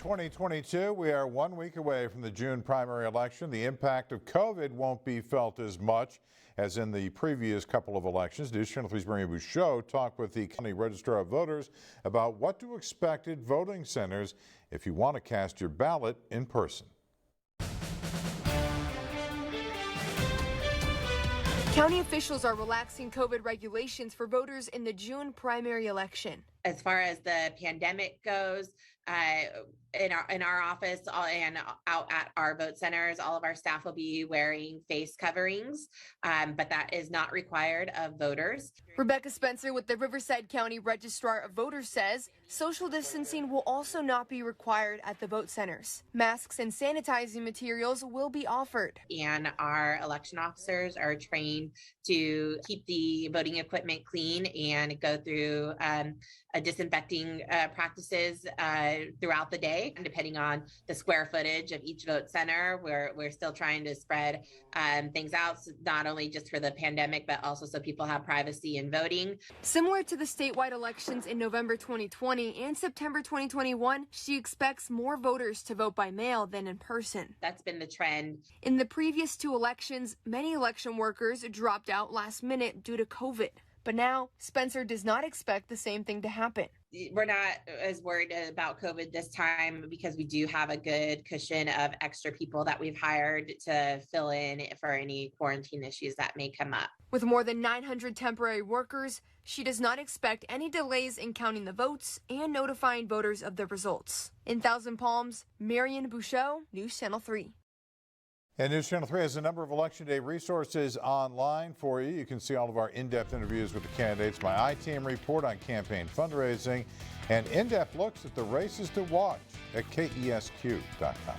2022, we are 1 week away from the June primary election. The impact of COVID won't be felt as much as in the previous couple of elections. News Channel 3's Maria Bouchot talked with the County Registrar of Voters about what to expect at voting centers if you want to cast your ballot in person. County officials are relaxing COVID regulations for voters in the June primary election. As far as the pandemic goes, in our office and out at our vote centers, all of our staff will be wearing face coverings, but that is not required of voters. Rebecca Spencer with the Riverside County Registrar of Voters says social distancing will also not be required at the vote centers. Masks and sanitizing materials will be offered. And our election officers are trained to keep the voting equipment clean and go through disinfecting practices throughout the day. And depending on the square footage of each vote center, we're still trying to spread things out, not only just for the pandemic, but also so people have privacy in voting. Similar to the statewide elections in November 2020 and September 2021, she expects more voters to vote by mail than in person. That's been the trend. In the previous two elections, many election workers dropped out last minute due to COVID. But now, Spencer does not expect the same thing to happen. We're not as worried about COVID this time because we do have a good cushion of extra people that we've hired to fill in for any quarantine issues that may come up. With more than 900 temporary workers, she does not expect any delays in counting the votes and notifying voters of the results. In Thousand Palms, Marian Bouchot, News Channel 3. And News Channel 3 has a number of Election Day resources online for you. You can see all of our in-depth interviews with the candidates, my I-Team report on campaign fundraising, and in-depth looks at the races to watch at KESQ.com.